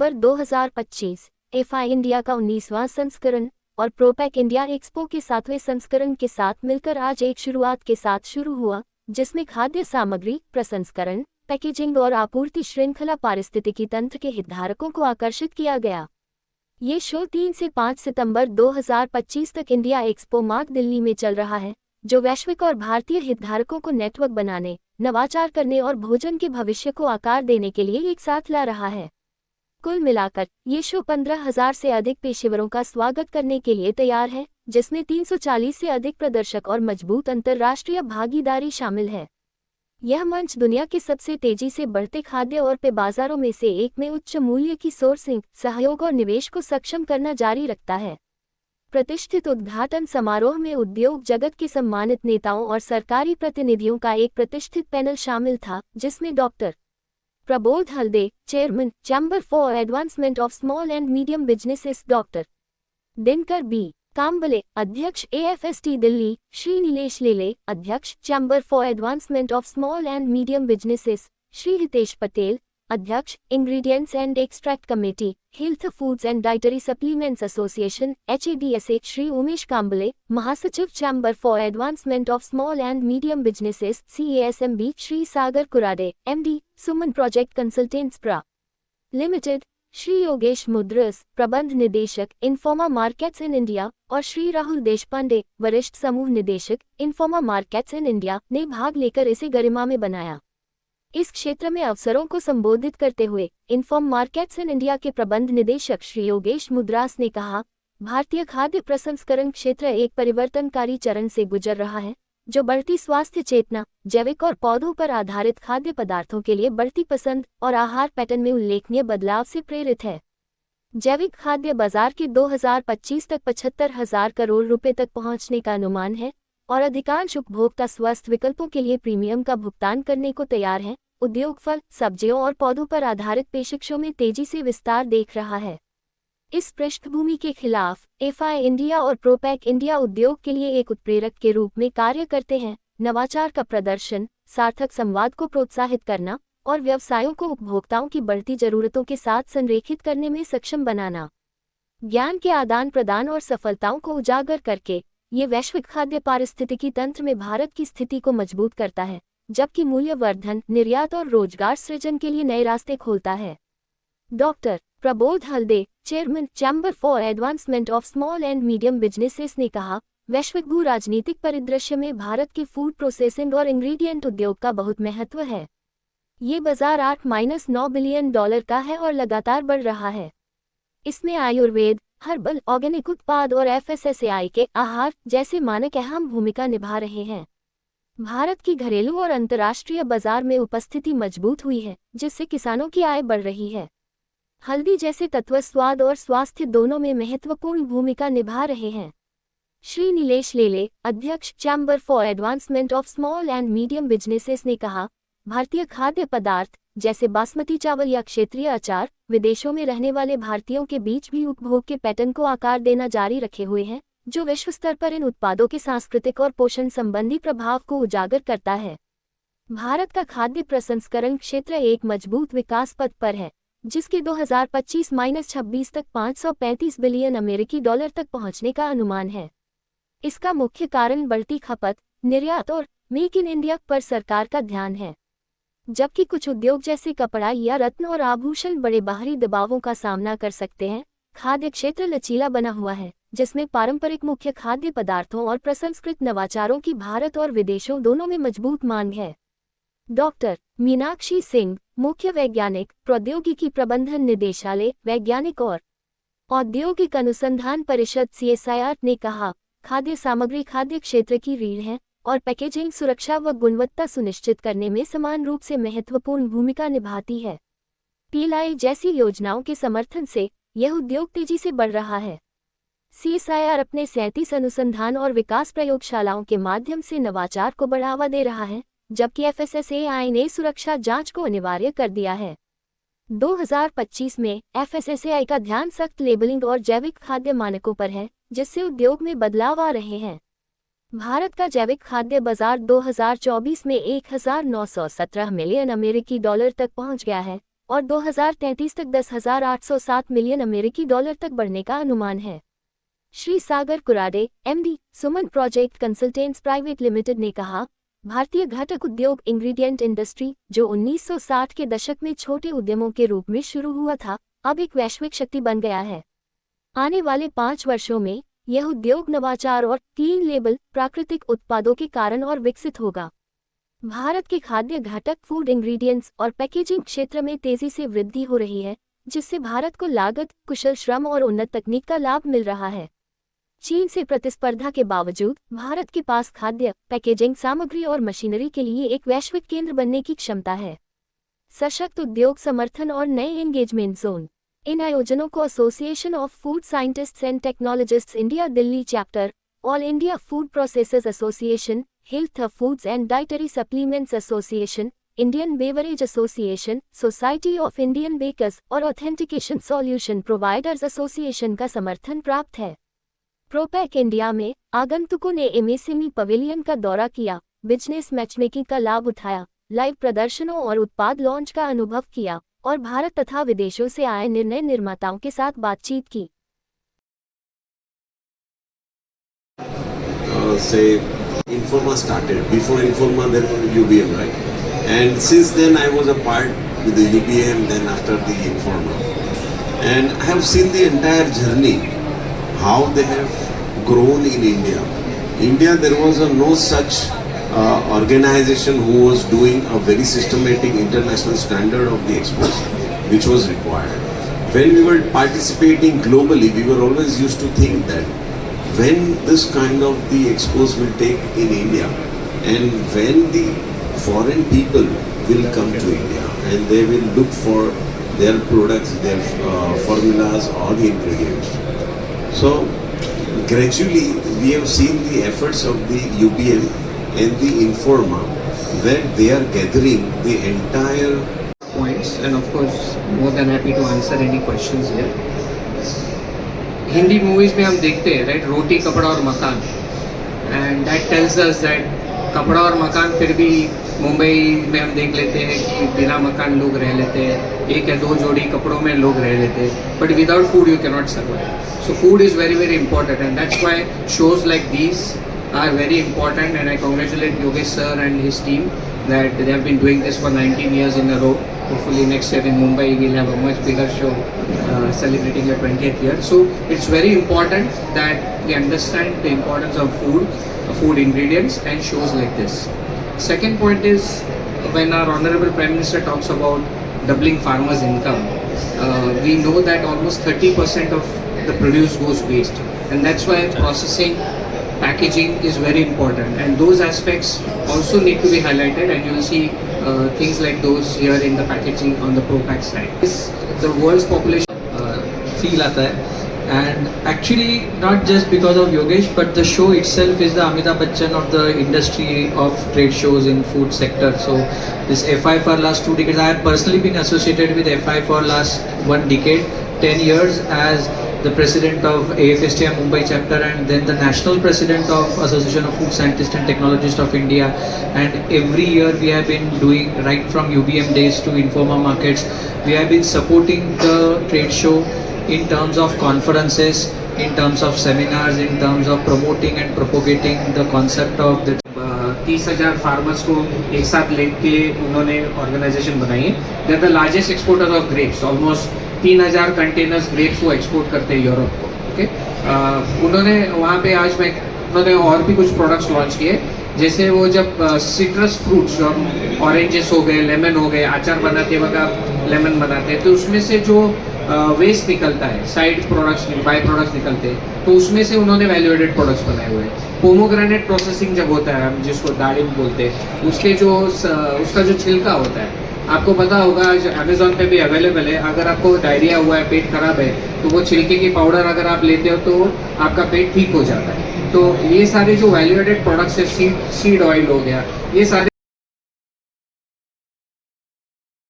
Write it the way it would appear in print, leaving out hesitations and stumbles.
सितंबर 2025 FI India का 19वां संस्करण और प्रोपैक इंडिया एक्सपो के 7वें संस्करण के साथ मिलकर आज एक शुरुआत के साथ शुरू हुआ, जिसमें खाद्य सामग्री प्रसंस्करण, पैकेजिंग और आपूर्ति श्रृंखला पारिस्थितिकी तंत्र के हितधारकों को आकर्षित किया गया। ये शो 3 से 5 सितंबर 2025 तक इंडिया एक्सपो मार्ग दिल्ली में चल रहा है, जो वैश्विक और भारतीय हितधारकों को नेटवर्क बनाने, नवाचार करने और भोजन के भविष्य को आकार देने के लिए एक साथ ला रहा है। कुल मिलाकर ये शो 15,000 से अधिक पेशेवरों का स्वागत करने के लिए तैयार है, जिसमें 340 से अधिक प्रदर्शक और मजबूत अंतर्राष्ट्रीय भागीदारी शामिल है। यह मंच दुनिया के सबसे तेजी से बढ़ते खाद्य और पेय बाजारों में से एक में उच्च मूल्य की सोर्सिंग, सहयोग और निवेश को सक्षम करना जारी रखता है। प्रतिष्ठित उद्घाटन समारोह में उद्योग जगत के सम्मानित नेताओं और सरकारी प्रतिनिधियों का एक प्रतिष्ठित पैनल शामिल था, जिसमें doctor Prabodh Halde, chairman, chamber for advancement of small and medium businesses, doctor Dinkar B Kamble, अध्यक्ष AFST दिल्ली, श्री नीलेश लेले, अध्यक्ष chamber for advancement of small and medium businesses, Shri Hitesh Patel, अध्यक्ष ingredients and extract committee, health foods and dietary supplements association HADSA, Shri Umesh Kamble, महासचिव chamber for advancement of small and medium businesses CASMB, Shri Sagar Kurade, MD, Suman project consultants प्रा limited, Shri Yogesh मुद्रस, प्रबंध निदेशक इन्फोमा markets in India, और श्री राहुल देशपांडे, वरिष्ठ समूह निदेशक इन्फोमा markets in India, ने भाग लेकर इसे गरिमा में बनाया। इस क्षेत्र में अवसरों को संबोधित करते हुए इन्फोम मार्केट्स इन इंडिया के प्रबंध निदेशक श्री योगेश मुद्रास ने कहा, भारतीय खाद्य प्रसंस्करण क्षेत्र एक परिवर्तनकारी चरण से गुजर रहा है, जो बढ़ती स्वास्थ्य चेतना, जैविक और पौधों पर आधारित खाद्य पदार्थों के लिए बढ़ती पसंद और आहार पैटर्न में उल्लेखनीय बदलाव से प्रेरित है। जैविक खाद्य बाजार के 2025 तक 75,000 करोड़ रुपए तक पहुंचने का अनुमान है और अधिकांश उपभोक्ता स्वस्थ विकल्पों के लिए प्रीमियम का भुगतान करने को तैयार हैं। उद्योग फल, सब्जियों और पौधों पर आधारित पेशकशों में तेजी से विस्तार देख रहा है। इस पृष्ठभूमि के खिलाफ एफआई इंडिया और प्रोपैक इंडिया उद्योग के लिए एक उत्प्रेरक के रूप में कार्य करते हैं। नवाचार का प्रदर्शन, सार्थक संवाद को प्रोत्साहित करना और व्यवसायों को उपभोक्ताओं की बढ़ती जरूरतों के साथ संरेखित करने में सक्षम बनाना। ज्ञान के आदान प्रदान और सफलताओं को उजागर करके ये वैश्विक खाद्य पारिस्थितिकी तंत्र में भारत की स्थिति को मजबूत करता है, जबकि मूल्य वर्धन, निर्यात और रोजगार सृजन के लिए नए रास्ते खोलता है। Doctor Prabodh Halde, chairman chamber for advancement of small and medium businesses, ने कहा, वैश्विक भू राजनीतिक परिदृश्य में भारत के फूड प्रोसेसिंग और इंग्रेडिएंट उद्योग का बहुत महत्व है। ये बाजार $8-9 बिलियन का है और लगातार बढ़ रहा है। इसमें आयुर्वेद, हर्बल, ऑर्गेनिक उत्पाद और FSSAI के आहार जैसे मानक अहम भूमिका निभा रहे हैं। भारत की घरेलू और अंतर्राष्ट्रीय बाजार में उपस्थिति मजबूत हुई है, जिससे किसानों की आय बढ़ रही है। हल्दी जैसे तत्व स्वाद और स्वास्थ्य दोनों में महत्वपूर्ण भूमिका निभा रहे हैं। श्री नीलेश लेले, अध्यक्ष chamber for advancement of small and medium businesses, ने कहा, भारतीय खाद्य पदार्थ जैसे बासमती चावल या क्षेत्रीय अचार विदेशों में रहने वाले भारतीयों के बीच भी उपभोग के पैटर्न को आकार देना जारी रखे हुए हैं, जो विश्व स्तर पर इन उत्पादों के सांस्कृतिक और पोषण संबंधी प्रभाव को उजागर करता है। भारत का खाद्य प्रसंस्करण क्षेत्र एक मजबूत विकास पथ पर है, जिसके 2025-26 तक $535 बिलियन तक पहुंचने का अनुमान है। इसका मुख्य कारण बढ़ती खपत, निर्यात और मेक इन इंडिया पर सरकार का ध्यान है। जबकि कुछ उद्योग जैसे कपड़ा या रत्न और आभूषण बड़े बाहरी दबावों का सामना कर सकते हैं, खाद्य क्षेत्र लचीला बना हुआ है, जिसमें पारंपरिक मुख्य खाद्य पदार्थों और प्रसंस्कृत नवाचारों की भारत और विदेशों दोनों में मजबूत मांग है। डॉक्टर मीनाक्षी सिंह, मुख्य वैज्ञानिक, प्रौद्योगिकी प्रबंधन निदेशालय, वैज्ञानिक और औद्योगिक अनुसंधान परिषद CSIR, ने कहा, खाद्य सामग्री खाद्य क्षेत्र की रीढ़ है और पैकेजिंग सुरक्षा व गुणवत्ता सुनिश्चित करने में समान रूप से महत्वपूर्ण भूमिका निभाती है। PLI जैसी योजनाओं के समर्थन से यह उद्योग तेजी से बढ़ रहा है। CSIR अपने 37 अनुसंधान और विकास प्रयोगशालाओं के माध्यम से नवाचार को बढ़ावा दे रहा है, जबकि FSSAI ने सुरक्षा जांच को अनिवार्य कर दिया है। 2025 में FSSAI का ध्यान सख्त लेबलिंग और जैविक खाद्य मानकों पर है, जिससे उद्योग में बदलाव आ रहे हैं। भारत का जैविक खाद्य बाजार 2024 में $1,917 मिलियन तक पहुंच गया है, और 2033 तक 10,807 मिलियन अमेरिकी डॉलर तक बढ़ने का अनुमान है। श्री सागर कुराडे, एमडी, सुमन प्रोजेक्ट कंसल्टेंट्स प्राइवेट लिमिटेड ने कहा, भारतीय घटक उद्योग इंग्रेडिएंट इंडस्ट्री, जो 1960 के दशक में छोटे उद्यमों के रूप में शुरू हुआ था, अब एक वैश्विक शक्ति बन गया है। आने वाले 5 वर्षों में यह उद्योग नवाचार और क्लीन लेबल प्राकृतिक उत्पादों के कारण और विकसित होगा। भारत के खाद्य घटक, फूड इंग्रेडिएंट्स और पैकेजिंग क्षेत्र में तेजी से वृद्धि हो रही है, जिससे भारत को लागत, कुशल श्रम और उन्नत तकनीक का लाभ मिल रहा है। चीन से प्रतिस्पर्धा के बावजूद भारत के पास खाद्य, पैकेजिंग सामग्री और मशीनरी के लिए एक वैश्विक केंद्र बनने की क्षमता है। सशक्त उद्योग समर्थन और नए एंगेजमेंट जोन। इन आयोजनों को association of food scientists and technologists India Delhi chapter, all India food processors association, health foods and dietary supplements association, Indian beverage association, society of Indian bakers और ऑथेंटिकेशन सॉल्यूशन प्रोवाइडर्स एसोसिएशन का समर्थन प्राप्त है। प्रोपैक India में आगंतुकों ने MSME pavilion का दौरा किया, बिजनेस मैचमेकिंग का लाभ उठाया, लाइव प्रदर्शनों और उत्पाद लॉन्च का अनुभव किया और भारत तथा विदेशों से आए निर्णय निर्माताओं के साथ बातचीत की। Say Informa started. Before Informa there was UBM, right? And since then I was a part with the UBM, then after the Informa. And I have seen the entire journey, how they have grown in India. India, there was no such organization who was doing a very systematic international standard of the expos, which was required. When we were participating globally, we were always used to think that when this kind of the expos will take in India, and when the foreign people will come to India and they will look for their products, their formulas or the ingredients. So gradually we have seen the efforts of the UBM and the Informa, that they are gathering the entire points, and of course more than happy to answer any questions here. Hindi movies में हम देखते हैं, right, रोटी कपड़ा और मकान, and that tells us that कपड़ा और मकान, फिर भी मुंबई में हम देख लेते हैं कि बिना मकान लोग रह लेते हैं, 1 या 2 जोड़ी कपड़ों में लोग रह लेते हैं, but without food you can not survive. So food is very very important, and that's why shows like these are very important, and I congratulate Yogesh sir and his team that they have been doing this for 19 years in a row. Hopefully next year in Mumbai we'll have a much bigger show celebrating the 20th year. So it's very important that we understand the importance of food ingredients and shows like this. Second point is, when our Honorable Prime Minister talks about doubling farmers' income, we know that almost 30% of the produce goes waste, and that's why processing, packaging is very important, and those aspects also need to be highlighted, and you will see things like those here in the packaging on the ProPack side. The world's population feel आता है, and actually not just because of Yogesh, but the show itself is the Amitabh Bachchan of the industry of trade shows in food sector. So this FI for last 2 decades, I have personally been associated with FI for last 1 decade, 10 years as the president of AFSTI Mumbai chapter, and then the national president of Association of Food Scientists and Technologists of India. And every year we have been doing, right from UBM days to Informa markets, we have been supporting the trade show in terms of conferences, in terms of seminars, in terms of promoting and propagating the concept of the 30,000 farmers को एक साथ लेके उन्होंने organisation बनाई है। They are the largest exporter of grapes, almost 3,000 containers grapes वो export करते हैं यूरोप को। ओके, उन्होंने वहाँ पे उन्होंने और भी कुछ प्रोडक्ट्स लॉन्च किए, जैसे वो जब सिट्रस फ्रूट्स, जो ऑरेंजेस हो गए, लेमन हो गए, अचार बनाते वक्त लेमन बनाते हैं, तो उसमें से जो वेस्ट निकलता है, साइड प्रोडक्ट्स, बाई प्रोडक्ट्स निकलते हैं, तो उसमें से उन्होंने वैल्यू एडेड प्रोडक्ट्स बनाए हुए हैं। पोमोग्रेनेट प्रोसेसिंग जब होता है, हम जिसको दाड़िम बोलते हैं, उसका जो छिलका होता है, आपको पता होगा अमेज़ॉन पे भी अवेलेबल है। अगर आपको डायरिया हुआ है, पेट खराब है, तो वो छिलके की पाउडर अगर आप लेते हो तो आपका पेट ठीक हो जाता है। तो ये सारे जो वैल्यू एडेड प्रोडक्ट्स है, सीड ऑयल हो गया, ये सारे